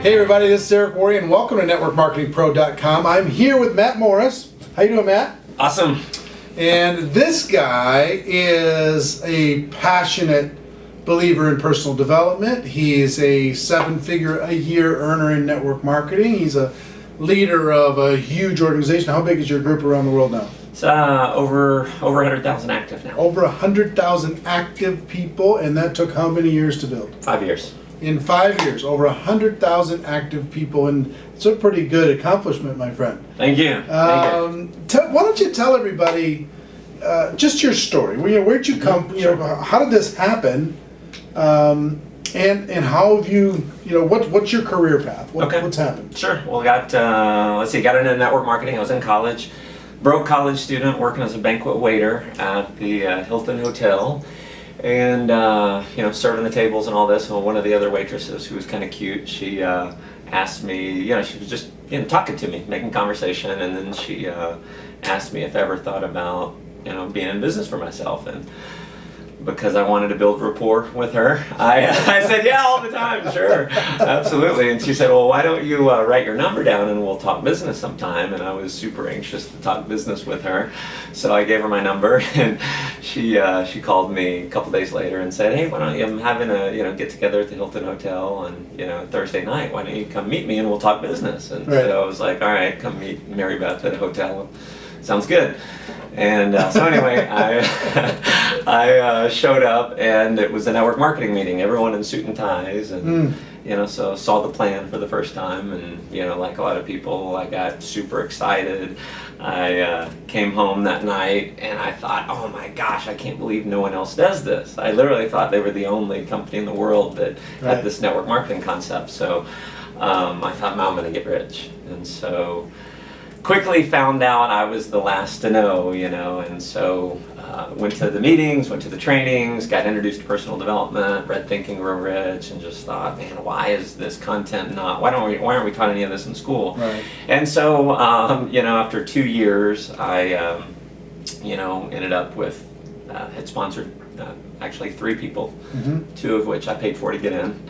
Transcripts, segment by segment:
Hey everybody, this is Eric Worre and welcome to NetworkMarketingPro.com. I'm here with Matt Morris. How you doing, Matt? Awesome. And this guy is a passionate believer in personal development. He is a 7-figure-a-year earner in network marketing. He's a leader of a huge organization. How big is your group around the world now? It's over 100,000 active now. Over 100,000 active people, and that took how many years to build? 5 years. In 5 years, over 100,000 active people, and it's a pretty good accomplishment, my friend. Thank you. Why don't you tell everybody just your story? Where'd you come? How did this happen? And how have you? What's your career path? What's happened? Sure. Well, got into network marketing. I was in college, broke college student, working as a banquet waiter at the Hilton Hotel. And serving the tables and all this. Well, one of the other waitresses, who was kind of cute, she asked me, she was just talking to me, making conversation, and then she asked me if I ever thought about being in business for myself. And because I wanted to build rapport with her, I said, yeah, all the time, sure, absolutely. And she said, well, why don't you write your number down and we'll talk business sometime? And I was super anxious to talk business with her, so I gave her my number, and she called me a couple days later and said, hey, why don't you? I'm having a get together at the Hilton Hotel on Thursday night. Why don't you come meet me and we'll talk business? And so I was like, all right, come meet Mary Beth at a hotel. Sounds good. And so anyway, I showed up, and it was a network marketing meeting. Everyone in suit and ties, and so saw the plan for the first time, and like a lot of people, I got super excited. I came home that night, and I thought, oh my gosh, I can't believe no one else does this. I literally thought they were the only company in the world that had this network marketing concept. So I thought, now I'm going to get rich, and so quickly found out I was the last to know, and so went to the meetings, went to the trainings, got introduced to personal development, read Think and Grow Rich, and just thought, man, why is this content why aren't we taught any of this in school? Right. And so, after 2 years, I, ended up with, had sponsored actually 3 people, 2 of which I paid for to get in.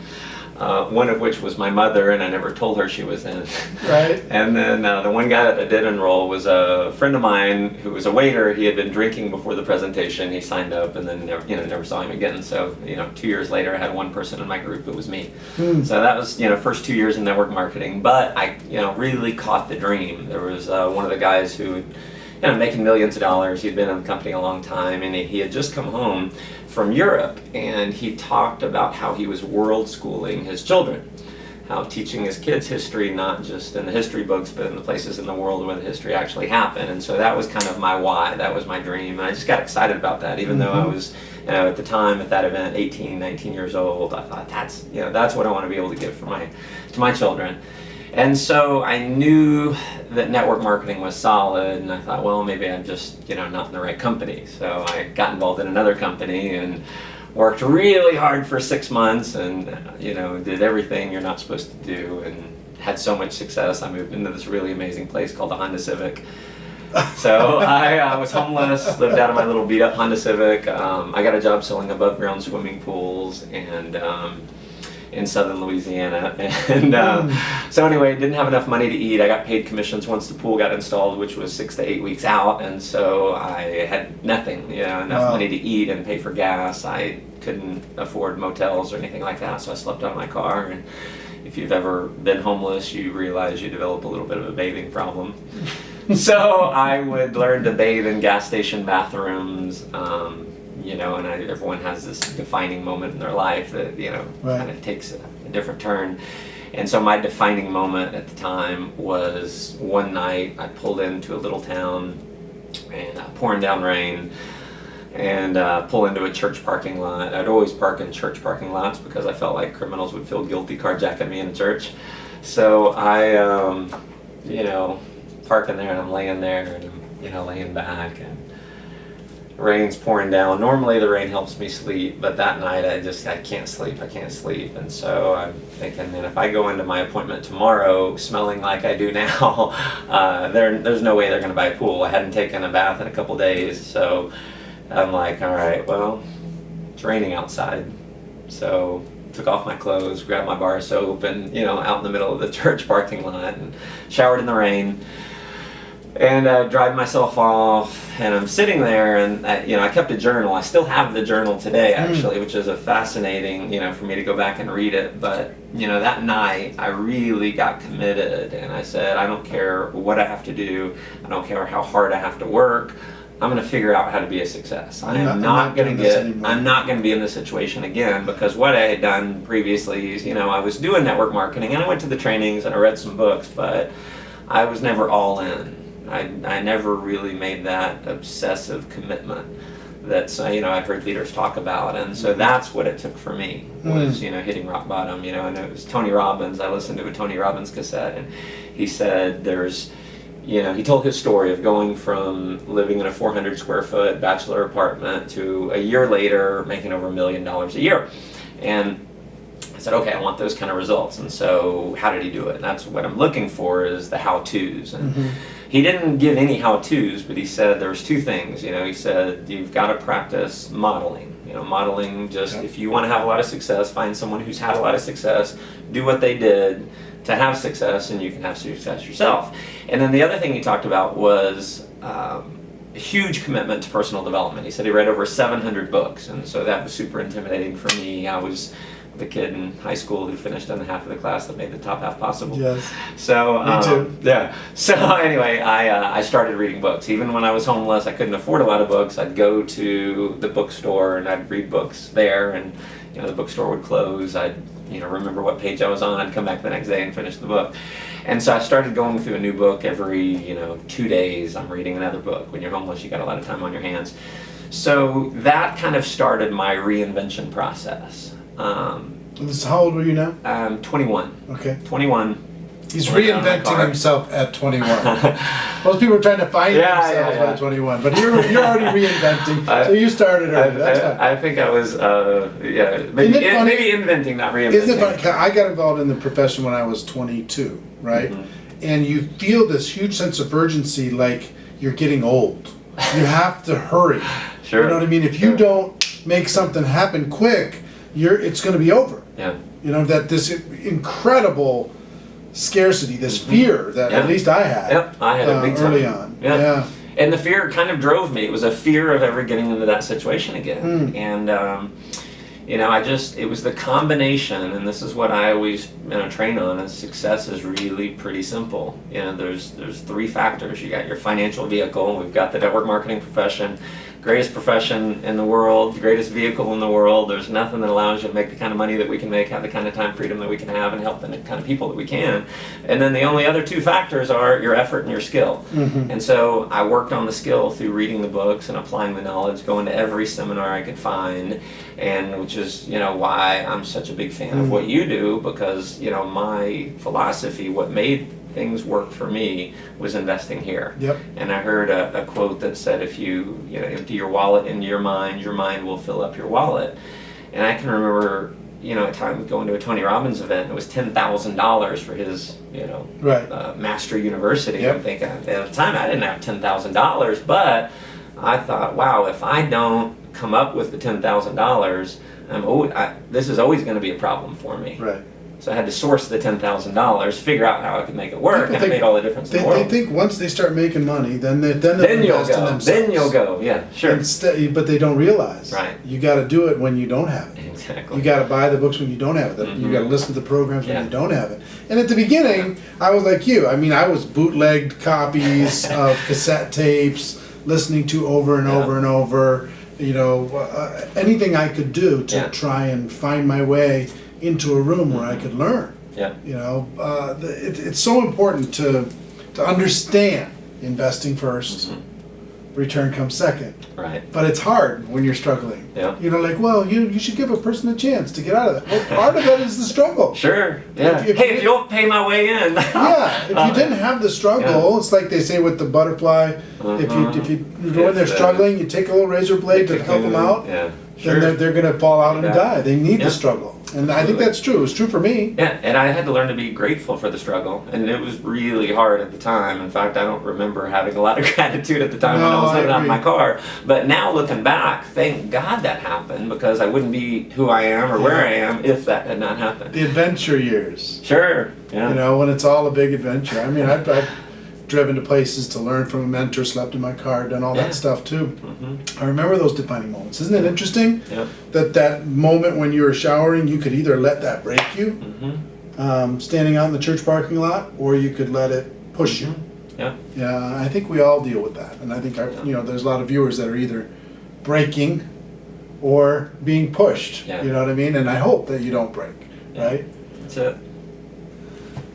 One of which was my mother, and I never told her she was in. Right. And then the one guy that I did enroll was a friend of mine who was a waiter. He had been drinking before the presentation. He signed up, and then never saw him again. So 2 years later, I had one person in my group. It was me. So that was first 2 years in network marketing. But I really caught the dream. There was one of the guys who, making millions of dollars. He'd been in the company a long time, and he had just come home from Europe, and he talked about how he was world schooling his children, how teaching his kids history, not just in the history books, but in the places in the world where the history actually happened. And so that was kind of my why, that was my dream, and I just got excited about that, even though I was, at the time at that event, 18, 19 years old. I thought, that's what I want to be able to give to my children. And so I knew that network marketing was solid, and I thought, well, maybe I'm just, not in the right company. So I got involved in another company and worked really hard for 6 months, and, did everything you're not supposed to do, and had so much success. I moved into this really amazing place called the Honda Civic. So I was homeless, lived out of my little beat-up Honda Civic. I got a job selling above-ground swimming pools, and in southern Louisiana, and so anyway, didn't have enough money to eat. I got paid commissions once the pool got installed, which was 6 to 8 weeks out, and so I had nothing, enough money to eat and pay for gas. I couldn't afford motels or anything like that, so I slept out of my car. And if you've ever been homeless, you realize you develop a little bit of a bathing problem. So I would learn to bathe in gas station bathrooms. And everyone has this defining moment in their life that, kind of takes a different turn. And so my defining moment at the time was one night I pulled into a little town, and pouring down rain, and pull into a church parking lot. I'd always park in church parking lots because I felt like criminals would feel guilty carjacking me in a church. So I, park in there, and I'm laying there, and I'm, laying back, and rain's pouring down. Normally the rain helps me sleep, but that night I can't sleep. And so I'm thinking, man, if I go into my appointment tomorrow smelling like I do now, there's no way they're going to buy a pool. I hadn't taken a bath in a couple days, so I'm like, all right, well, it's raining outside, so took off my clothes, grabbed my bar of soap, and, you know, out in the middle of the church parking lot, and showered in the rain, and dried myself off. And I'm sitting there, and I kept a journal. I still have the journal today, actually, which is a fascinating, for me to go back and read it. But, that night I really got committed, and I said, I don't care what I have to do. I don't care how hard I have to work. I'm going to figure out how to be a success. I'm not going to be in this situation again, because what I had done previously is, I was doing network marketing, and I went to the trainings and I read some books, but I was never all in. I never really made that obsessive commitment that I've heard leaders talk about, and so that's what it took for me, was hitting rock bottom. I know it was Tony Robbins. I listened to a Tony Robbins cassette, and he said he told his story of going from living in a 400 square foot bachelor apartment to a year later making over $1 million a year. And I said, okay, I want those kind of results. And so how did he do it? And that's what I'm looking for, is the how-tos. And he didn't give any how-tos, but he said there's two things. He said you've got to practice modeling. Modeling, just if you want to have a lot of success, find someone who's had a lot of success, do what they did to have success, and you can have success yourself. And then the other thing he talked about was a huge commitment to personal development. He said he read over 700 books, and so that was super intimidating for me. I was the kid in high school who finished in the half of the class that made the top half possible. Yes. So me too. Yeah. So anyway, I started reading books. Even when I was homeless, I couldn't afford a lot of books. I'd go to the bookstore and I'd read books there, and the bookstore would close. I'd remember what page I was on. I'd come back the next day and finish the book. And so I started going through a new book every 2 days. I'm reading another book. When you're homeless, you got a lot of time on your hands. So that kind of started my reinvention process. How old were you now? I'm 21. Okay. 21. He's reinventing himself at 21. Most people are trying to find themselves by 21, but you're already reinventing. So you started early. That's fine. I think I was, maybe inventing, not reinventing. Isn't it funny? I got involved in the profession when I was 22, right? And you feel this huge sense of urgency, like you're getting old. You have to hurry. Sure. You know what I mean? If you don't make something happen quick, it's going to be over. Yeah. That this incredible scarcity, this fear that at least I had. Yep, I had it big time. Early on. Yeah. And the fear kind of drove me. It was a fear of ever getting into that situation again. And it was the combination, and this is what I always train on, is success is really pretty simple. There's three factors. You got your financial vehicle. We've got the network marketing profession, greatest profession in the world, the greatest vehicle in the world. There's nothing that allows you to make the kind of money that we can make, have the kind of time freedom that we can have, and help the kind of people that we can. And then the only other two factors are your effort and your skill. And so I worked on the skill through reading the books and applying the knowledge, going to every seminar I could find, and which is why I'm such a big fan of what you do, because my philosophy, what made things work for me, was investing here. Yep. And I heard a quote that said, if you empty your wallet into your mind will fill up your wallet. And I can remember at times going to a Tony Robbins event, it was $10,000 for his master university. Yep. I'm thinking, at the time I didn't have $10,000, but I thought, wow, if I don't come up with the $10,000, this is always going to be a problem for me. Right. So I had to source the $10,000, figure out how I could make it work, and it made all the difference in the world. They think once they start making money, then they'll invest in themselves. Then you'll go, yeah, sure. But they don't realize. Right. You got to do it when you don't have it. Exactly. You got to buy the books when you don't have it. You got to listen to the programs when you don't have it. And at the beginning, I was like you. I mean, I was bootlegged copies of cassette tapes, listening to over and over and over. Anything I could do to try and find my way into a room where I could learn. Yeah. It's so important to understand investing first, return comes second. Right. But it's hard when you're struggling. Yeah. You should give a person a chance to get out of it. Well, part of it is the struggle. Sure. Yeah. If you'll pay my way in. Yeah. If you didn't have the struggle, it's like they say with the butterfly. If you when they're struggling, you take a little razor blade to help them out. Yeah. Sure. Then they're going to fall out and die. They need the struggle. And I think that's true. It was true for me. Yeah, and I had to learn to be grateful for the struggle, and it was really hard at the time. In fact, I don't remember having a lot of gratitude at the time when I was living out of my car. But now looking back, thank God that happened, because I wouldn't be who I am or where I am if that had not happened. The adventure years. Sure. Yeah. You know, when it's all a big adventure. I mean, I've driven to places to learn from a mentor, slept in my car, done all that stuff too. I remember those defining moments. Isn't it interesting that moment when you were showering, you could either let that break you, standing out in the church parking lot, or you could let it push you. Yeah, I think we all deal with that, and I think you know, there's a lot of viewers that are either breaking or being pushed. You know what I mean? And I hope that you don't break. Right? That's it.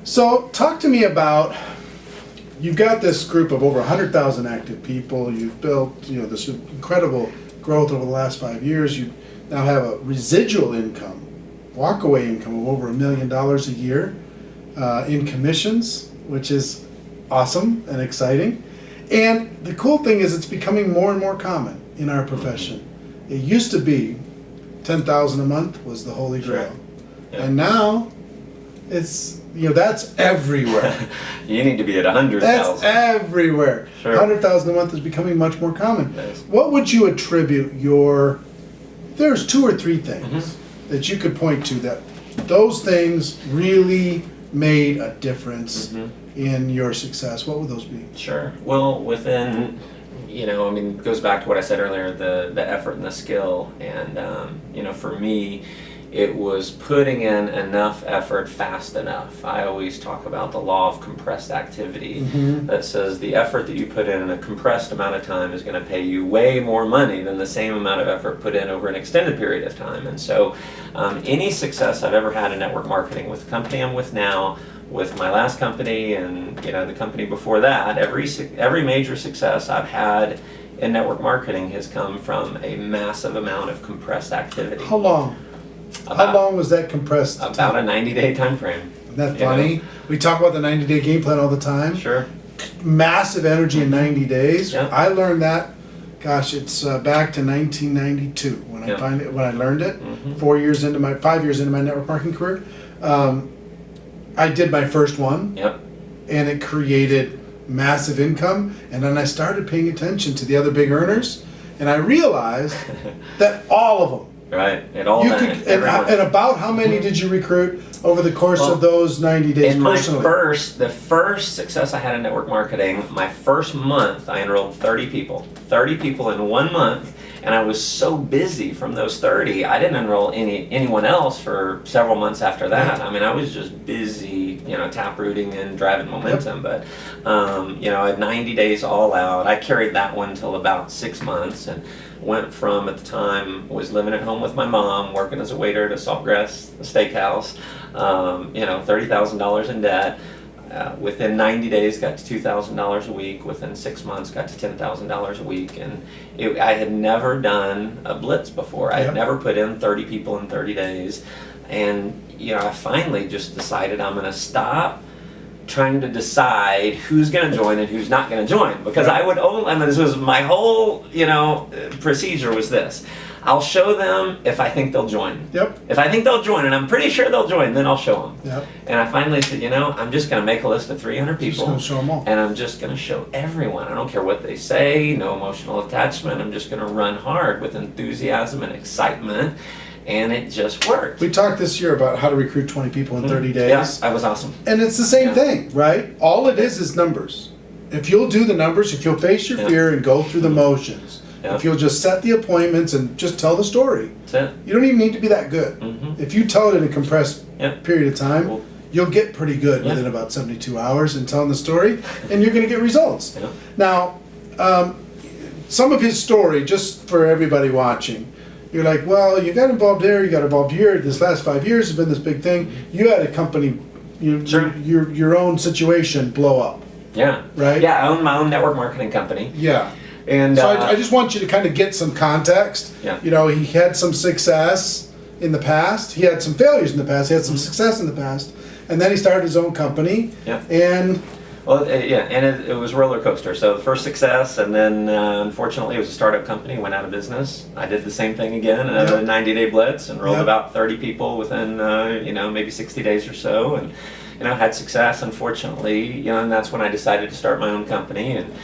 So talk to me about. You've got this group of over 100,000 active people. You've built, you know, this incredible growth over the last 5 years. You now have a residual income, walkaway income of over $1 million a year in commissions, which is awesome and exciting. And the cool thing is, it's becoming more and more common in our profession. It used to be 10,000 a month was the holy grail, and now it's, you know, that's everywhere. You need to be at 100,000. That's everywhere. 100,000 a month is becoming much more common. What would you attribute there's 2 or 3 things that you could point to that those things really made a difference in your success? What would those be? Sure. Well, within, you know, I mean, it goes back to what I said earlier, the effort and the skill. And, you know, for me, it was putting in enough effort fast enough. I always talk about the law of compressed activity that says the effort that you put in a compressed amount of time is going to pay you way more money than the same amount of effort put in over an extended period of time. And so any success I've ever had in network marketing with the company I'm with now, with my last company, and you know, the company before that, every major success I've had in network marketing has come from a massive amount of compressed activity. How long? How long was that compressed? About a 90-day time frame. Isn't that funny? Know? We talk about the 90-day game plan all the time. Sure. Massive energy in 90 days. I learned that, gosh, it's back to 1992 when I learned it. 5 years into my network marketing career. I did my first one. And it created massive income. And then I started paying attention to the other big earners, and I realized that all of them. Right, it all and about how many did you recruit over the course of those 90 days personally? The first success I had in network marketing, my first month, I enrolled 30 people. 30 people in 1 month, and I was so busy from those 30, I didn't enroll anyone else for several months after that. I mean, I was just busy, you know, taprooting and driving momentum. But, you know, at 90 days all out, I carried that one till about 6 months, and went from, at the time, was living at home with my mom, working as a waiter at a Saltgrass Steakhouse, you know, $30,000 in debt. Within 90 days, got to $2,000 a week. Within 6 months, got to $10,000 a week. And I had never done a blitz before. I had never put in 30 people in 30 days. And, you know, I finally just decided I'm going to stop trying to decide who's going to join and who's not going to join, because I would only, I mean, this was my whole, you know, procedure was this: I'll show them if I think they'll join. If I think they'll join, and I'm pretty sure they'll join, then I'll show them. And I finally said, you know, I'm just going to make a list of 300 people, just show them all. And I'm just going to show everyone. I don't care what they say, no emotional attachment. I'm just going to run hard with enthusiasm and excitement. And it just worked. We talked this year about how to recruit 20 people in 30 days. Yeah, that was awesome. And it's the same thing, right? All it is numbers. If you'll do the numbers, if you'll face your fear and go through the motions, if you'll just set the appointments and just tell the story, that's it. You don't even need to be that good. If you tell it in a compressed period of time, you'll get pretty good within about 72 hours in telling the story, and you're going to get results. Now, some of his story, just for everybody watching, you're like, well, you got involved there, you got involved here. This last 5 years has been this big thing. You had a company, your own situation blow up. Right? Yeah, I own my own network marketing company. And so I just want you to kind of get some context. You know, he had some success in the past. He had some failures in the past. He had some success in the past. And then he started his own company. And Well, yeah, and it was a roller coaster. So the first success, and then unfortunately it was a startup company, went out of business. I did the same thing again, another 90-day blitz, enrolled about 30 people within maybe 60 days or so, and had success. Unfortunately, and that's when I decided to start my own company, and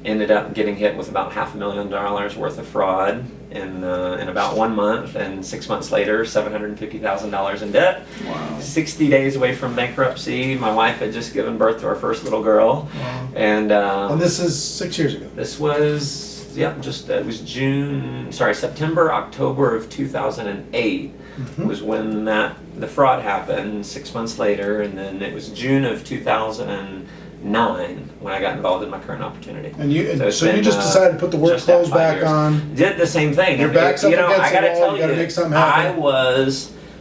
ended up getting hit with about $500,000 worth of fraud in about 1 month, and 6 months later, $750,000 in debt. Wow. 60 days away from bankruptcy. My wife had just given birth to our first little girl. Wow. And this is 6 years ago. This was, it was September, October of 2008 was when the fraud happened. 6 months later, and then it was June of 2009 when I got involved in my current opportunity. And you just decided to put the work clothes back on. Did the same thing. Your back's up against I gotta the wall, tell you gotta make something happen.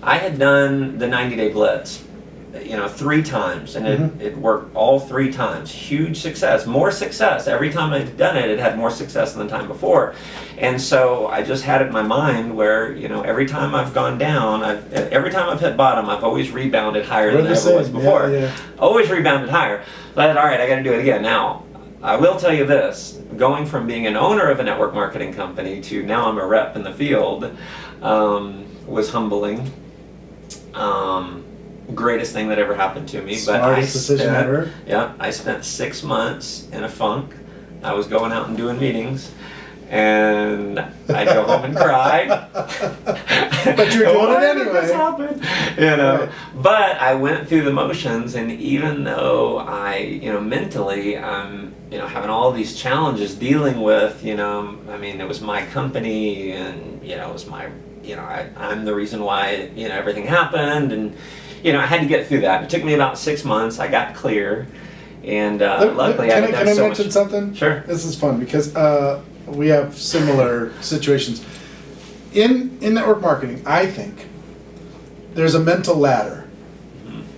I had done the 90-day blitz, 3 times, and it worked all 3 times. Huge success, more success. Every time I'd done it, it had more success than the time before. And so I just had it in my mind where, every time I've gone down, every time I've hit bottom, I've always rebounded higher than I ever was before. Yeah. Always rebounded higher. But all right, I got to do it again. Now, I will tell you this, going from being an owner of a network marketing company to now I'm a rep in the field was humbling. Greatest thing that ever happened to me. Smartest decision ever. Yeah, I spent 6 months in a funk. I was going out and doing meetings, and I'd go home and cry. But you're doing it anyway. This happened? Right. But I went through the motions, and even though I, mentally, I'm, having all these challenges dealing with, it was my company, and it was my, I'm the reason why, everything happened, and I had to get through that. It took me about 6 months. I got clear, and luckily can I mention something? Sure. This is fun because we have similar situations. In network marketing, I think there's a mental ladder,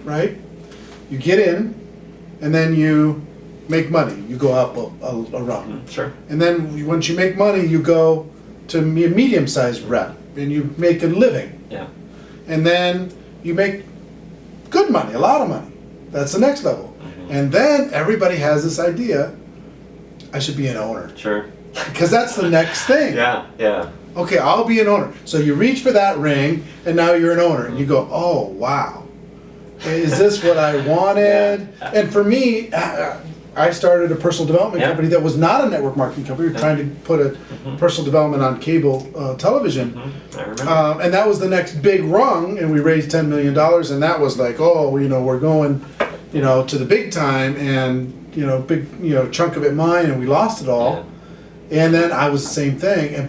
right? You get in, and then you make money. You go up a rung. Sure. And then once you make money, you go to a medium-sized rep, and you make a living. Yeah. And then you make good money, a lot of money. That's the next level. And then everybody has this idea, I should be an owner. Sure. Because that's the next thing. Yeah. Okay, I'll be an owner. So you reach for that ring, and now you're an owner. And you go, oh, wow. Is this what I wanted? Yeah. And for me, I started a personal development company that was not a network marketing company. We were trying to put a personal development on cable television. I remember. And that was the next big rung, and we raised $10 million, and that was like, oh, we're going, to the big time, and, big, chunk of it mine, and we lost it all. Yeah. And then I was the same thing,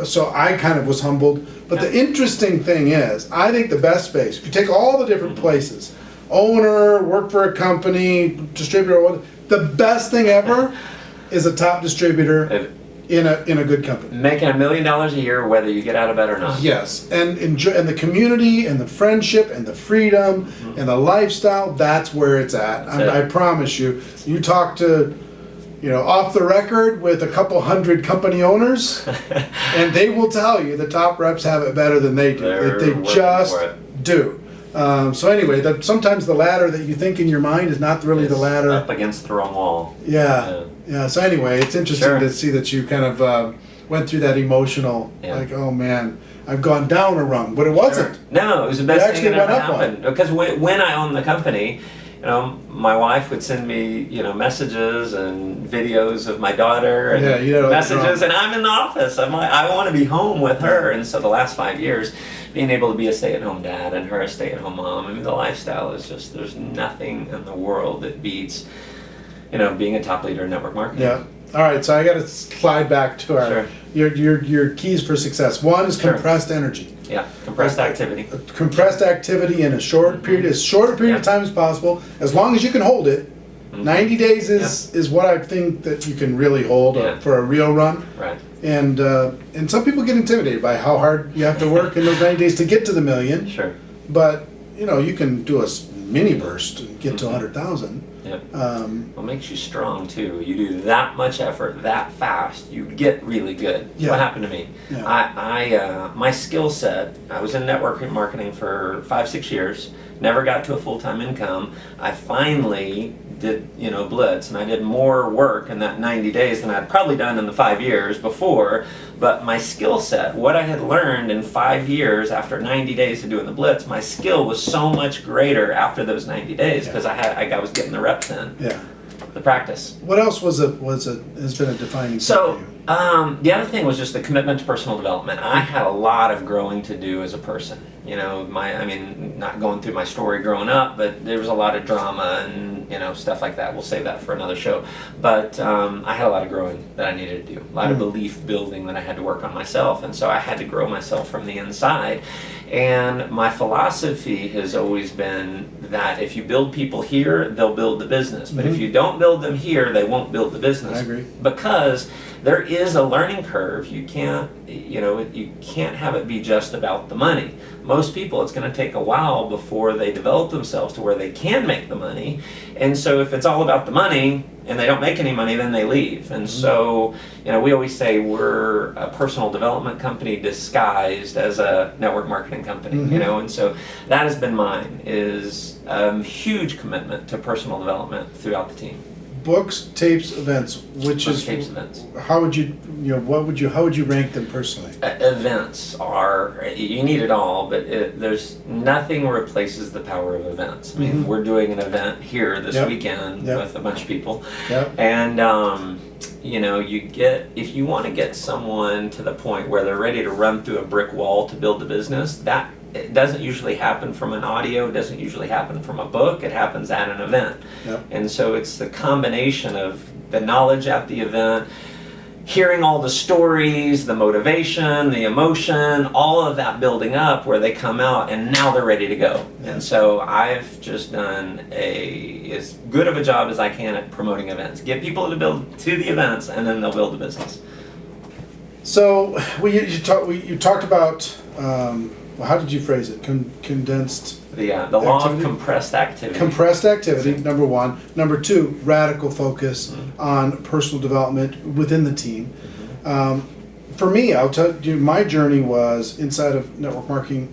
so I kind of was humbled. But the interesting thing is, I think the best space, if you take all the different places, owner, work for a company, distributor, the best thing ever is a top distributor in a good company. Making $1 million a year, whether you get out of bed or not. Yes, and the community, and the friendship, and the freedom, and the lifestyle. That's where it's at. I promise you. You talk to, off the record with a couple hundred company owners, and they will tell you the top reps have it better than they do. They just do. So anyway, sometimes the ladder that you think in your mind is not really the ladder. Up against the wrong wall. Yeah. So anyway, it's interesting to see that you kind of went through that emotional, like, oh man, I've gone down a rung, but it wasn't. Sure. No, it was the best thing that ever happened. Because when I owned the company, my wife would send me, messages and videos of my daughter and messages, and I'm in the office. I'm like, I want to be home with her. And so the last 5 years, being able to be a stay-at-home dad and her a stay-at-home mom, the lifestyle is just, there's nothing in the world that beats, being a top leader in network marketing. Yeah. All right, so I got to slide back to our your keys for success. One is compressed energy. Yeah, compressed activity. Compressed activity in a short period, as short a period of time as possible, as long as you can hold it. 90 days is what I think that you can really hold for a real run. Right. And some people get intimidated by how hard you have to work in those 90 days to get to the million. Sure. But you can do a mini burst and get to 100,000. Yep. What makes you strong too? You do that much effort that fast, you get really good. Yeah. What happened to me? Yeah. My skill set. I was in networking marketing for 5-6 years. Never got to a full-time income. I finally did, blitz, and I did more work in that 90 days than I'd probably done in the 5 years before. But my skill set, what I had learned in 5 years after 90 days of doing the blitz, my skill was so much greater after those 90 days because I was getting the reps in. Yeah. The practice. What else has been a defining thing for you? The other thing was just the commitment to personal development. I had a lot of growing to do as a person. Not going through my story growing up, but there was a lot of drama and stuff like that. We'll save that for another show. But I had a lot of growing that I needed to do. A lot of belief building that I had to work on myself, and so I had to grow myself from the inside. And my philosophy has always been that if you build people here, they'll build the business. But if you don't build them here, they won't build the business. I agree. Because there is a learning curve. You can't have it be just about the money. Most people, it's going to take a while before they develop themselves to where they can make the money. And so if it's all about the money and they don't make any money, then they leave. And so, we always say we're a personal development company disguised as a network marketing company, and so that has been mine, is a huge commitment to personal development throughout the team. Books, tapes, events. Tapes, events. How would you how would you rank them personally? Events are, you need it all, but there's nothing replaces the power of events. I mean, we're doing an event here this weekend with a bunch of people, and if you want to get someone to the point where they're ready to run through a brick wall to build a business, that it doesn't usually happen from an audio, it doesn't usually happen from a book, it happens at an event. And so it's the combination of the knowledge at the event, hearing all the stories, the motivation, the emotion, all of that building up where they come out and now they're ready to go. And so I've just done as good of a job as I can at promoting events. Get people to build to the events and then they'll build the business. So you talked about, how did you phrase it? Condensed. The law of compressed activity. Compressed activity, number one. Number two, radical focus on personal development within the team. For me, I'll tell you, my journey was inside of network marketing.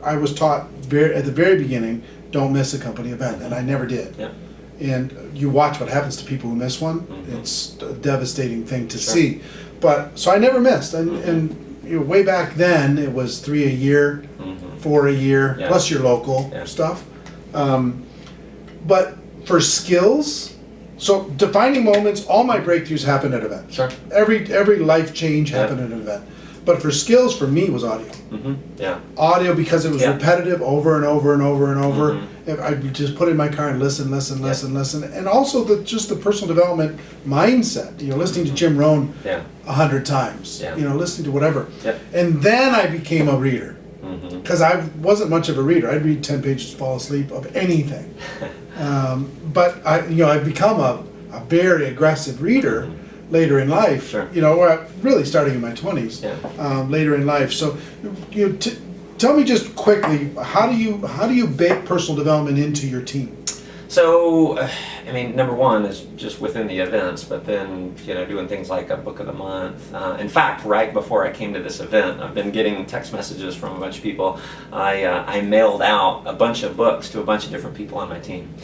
I was taught at the very beginning, don't miss a company event, and I never did. And you watch what happens to people who miss one. It's a devastating thing to see. So I never missed, and way back then it was 3 a year, 4 a year, plus your local stuff. But for skills, so defining moments, all my breakthroughs happen at events. Every life change happened at an event. But for skills, for me, was audio. Audio, because it was repetitive over and over and over and over. I just put it in my car and listen. And also just the personal development mindset. Listening to Jim Rohn 100 times. Listening to whatever. And then I became a reader. Because I wasn't much of a reader. I'd read 10 pages to fall asleep of anything. But I've become a very aggressive reader later in life, really starting in my 20s, later in life. So, tell me just quickly, how do you bake personal development into your team? So, number one is just within the events, but then, doing things like a book of the month. In fact, right before I came to this event, I've been getting text messages from a bunch of people. I mailed out a bunch of books to a bunch of different people on my team.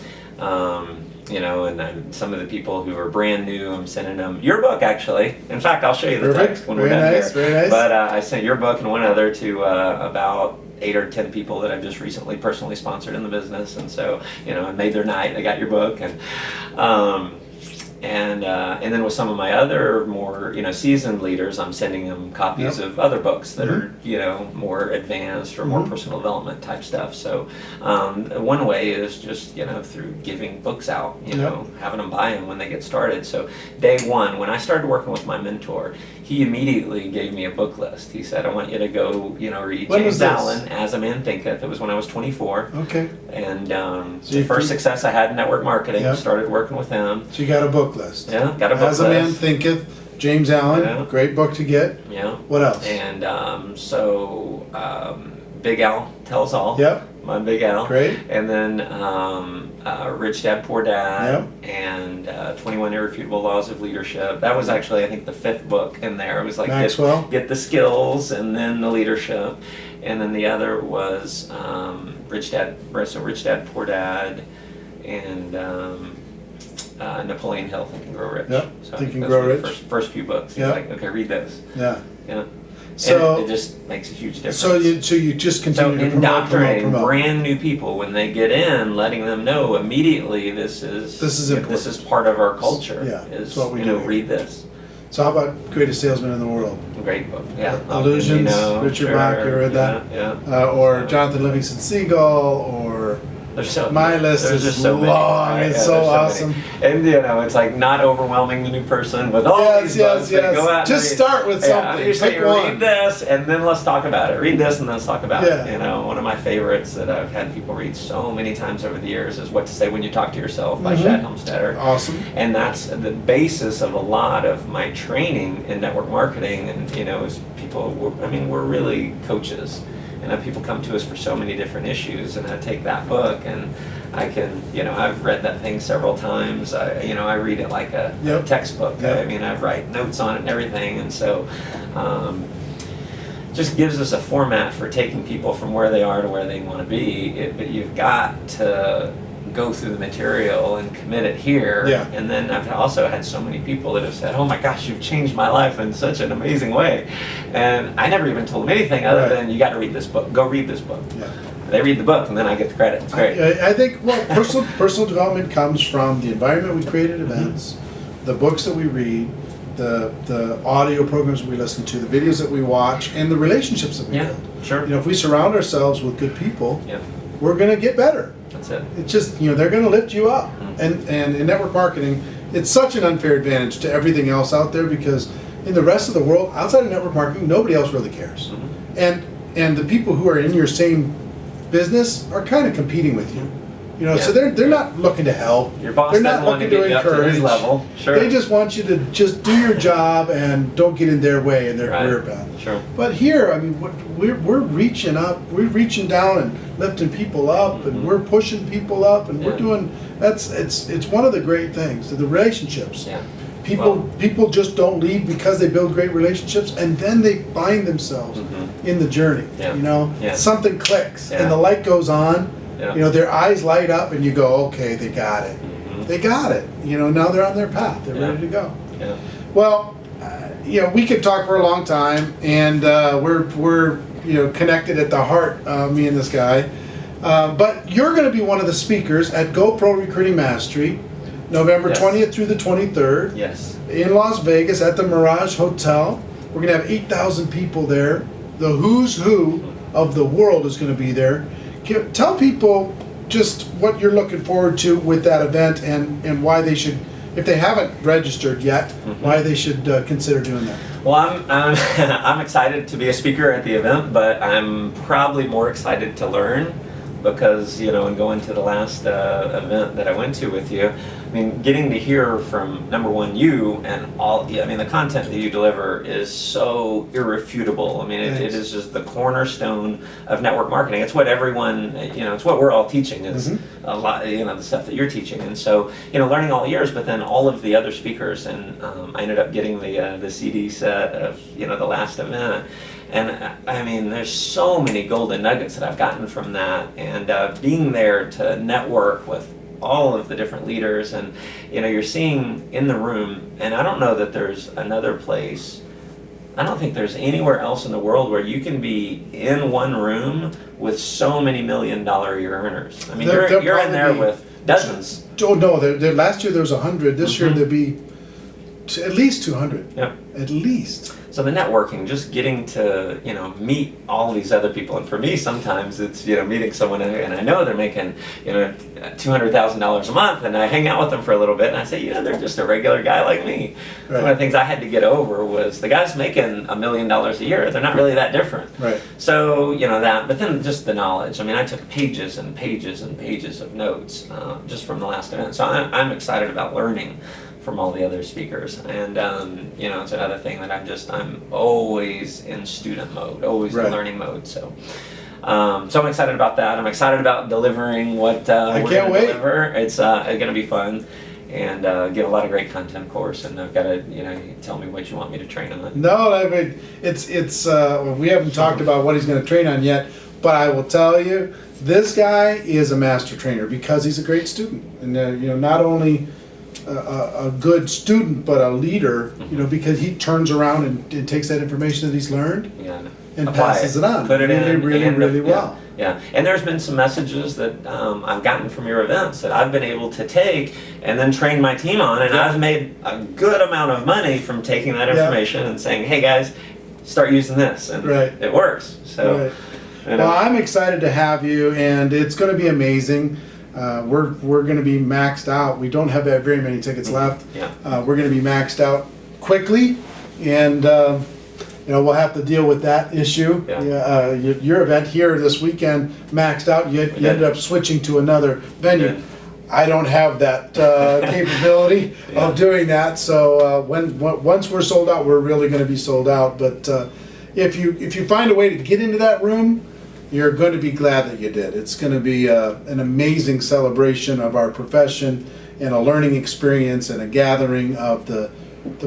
And some of the people who are brand new, I'm sending them your book, actually. In fact, I'll show you the text when we're done here. Very nice. But I sent your book and one other to about 8 or 10 people that I've just recently personally sponsored in the business, and so it made their night. They got your book, and then with some of my other more seasoned leaders, I'm sending them copies of other books that are more advanced or more personal development type stuff. So one way is just through giving books out, having them buy them when they get started. So day one, when I started working with my mentor, he immediately gave me a book list. He said, I want you to go read James Allen, As a Man Thinketh. It was when I was 24. Okay. And the first success I had in network marketing, started working with him. So you got a book list. Yeah, got a book list. As a Man Thinketh, James Allen, great book to get. Yeah. What else? And Big Al Tells All. Yep. my big L. Great. And then Rich Dad, Poor Dad, Yep. and 21 Irrefutable Laws of Leadership. That was actually, I think, the 5th book in there. It was like get the skills and then the leadership. And then the other was Rich Dad, Poor Dad, and Napoleon Hill, Think and Grow Rich. Yep. So Think and Grow Rich. First few books. He's like, okay, read those. Yeah. Yeah. So and it just makes a huge difference. So you just continue to indoctrinating promote. brand new people when they get in, letting them know immediately this is important. This is part of our culture. Yeah, is what we do. Read this. So how about Greatest Salesman in the World? Great book. Yeah. Illusions. Richard Bach. You read that? Yeah. Or Jonathan Livingston Seagull, or. There's so my list is so long. Many, it's so awesome. And it's like not overwhelming the new person with all these books. Go out just start with something. Pick one. Read this and then let's talk about it. Read this and then let's talk about it. One of my favorites that I've had people read so many times over the years is What to Say When You Talk to Yourself by Shad Helmstetter. Awesome. And that's the basis of a lot of my training in network marketing. And is people. We're really coaches. And people come to us for so many different issues, and I take that book and I can, I've read that thing several times. I read it like a textbook. Yep. I write notes on it and everything, and so just gives us a format for taking people from where they are to where they want to be. But you've got to go through the material and commit it here. Yeah. And then I've also had so many people that have said, oh my gosh, you've changed my life in such an amazing way. And I never even told them anything other than you got to read this book. Go read this book. Yeah. They read the book and then I get the credit. It's great. I think personal development comes from the environment we create at events, the books that we read, the audio programs we listen to, the videos that we watch, and the relationships that we build. Sure. If we surround ourselves with good people, we're going to get better. That's it. It's just, they're going to lift you up. And in network marketing, it's such an unfair advantage to everything else out there, because in the rest of the world, outside of network marketing, nobody else really cares. And the people who are in your same business are kind of competing with you. So they're not looking to help. Your boss they're doesn't not want to looking get you up to his level. Sure. They just want you to just do your job and don't get in their way in their career path. Sure. But here, we're reaching up, we're reaching down and lifting people up, and we're pushing people up, and we're doing. It's one of the great things, the relationships. Yeah. People just don't leave because they build great relationships, and then they find themselves in the journey. Something clicks and the light goes on. Their eyes light up, and you go, okay, they got it. They got it. Now they're on their path. They're ready to go. Yeah. Well, we could talk for a long time, and we're connected at the heart, me and this guy. But you're going to be one of the speakers at GoPro Recruiting Mastery, November 20th through the 23rd. Yes. In Las Vegas at the Mirage Hotel. We're going to have 8,000 people there. The who's who of the world is going to be there. Tell people just what you're looking forward to with that event, and why they should, if they haven't registered yet, why they should consider doing that. Well, I'm excited to be a speaker at the event, but I'm probably more excited to learn, because in going to the last event that I went to with you, getting to hear from, number one, you and all. The content that you deliver is so irrefutable. It is just the cornerstone of network marketing. It's what everyone, it's what we're all teaching. Is a lot, the stuff that you're teaching. And so, learning all the years, but then all of the other speakers, and I ended up getting the CD set of the last event. And there's so many golden nuggets that I've gotten from that, and being there to network with all of the different leaders, and you're seeing in the room, and I don't know that there's another place, I don't think there's anywhere else in the world where you can be in one room with so many $1 million a year earners. You're in there with dozens. Oh no, last year there was 100. This year there'll be at least 200. Yep. At least. So the networking, just getting to meet all these other people, and for me sometimes it's meeting someone and I know they're making $200,000 a month, and I hang out with them for a little bit and I say they're just a regular guy like me. Right. One of the things I had to get over was the guys making $1 million a year, they're not really that different. Right. So that, but then just the knowledge. I took pages and pages and pages of notes just from the last event. So I'm excited about learning from all the other speakers, and it's another thing that I'm always in student mode, always in learning mode. So So I'm excited about that. I'm excited about delivering what we're going to deliver. It's going to be fun. And get a lot of great content, of course. And I've got to, you tell me what you want me to train on. No, I mean, we haven't talked about what he's going to train on yet, but I will tell you, this guy is a master trainer because he's a great student, and not only a good student but a leader. Because he turns around and takes that information that he's learned and passes it on. Put it in really well. Yeah, and there's been some messages that I've gotten from your events that I've been able to take and then train my team on, and I've made a good amount of money from taking that information and saying, hey guys, start using this, and it works. So, well, I'm excited to have you, and it's going to be amazing. We're going to be maxed out. We don't have very many tickets left. We're going to be maxed out quickly, and we'll have to deal with that issue. Your event here this weekend maxed out. You ended up switching to another venue. I don't have that capability of doing that. So once we're sold out, we're really going to be sold out. But if you find a way to get into that room, you're going to be glad that you did. It's going to be an amazing celebration of our profession and a learning experience and a gathering of the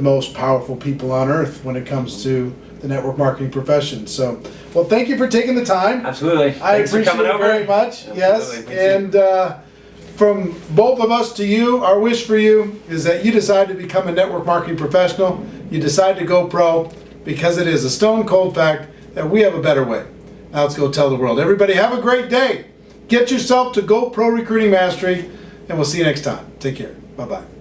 most powerful people on earth when it comes to the network marketing profession. So, well, thank you for taking the time. Absolutely. Thanks for coming over. Very much. Absolutely. Yes. And from both of us to you, our wish for you is that you decide to become a network marketing professional. You decide to go pro, because it is a stone cold fact that we have a better way. Now let's go tell the world. Everybody have a great day. Get yourself to Go Pro Recruiting Mastery, and we'll see you next time. Take care. Bye-bye.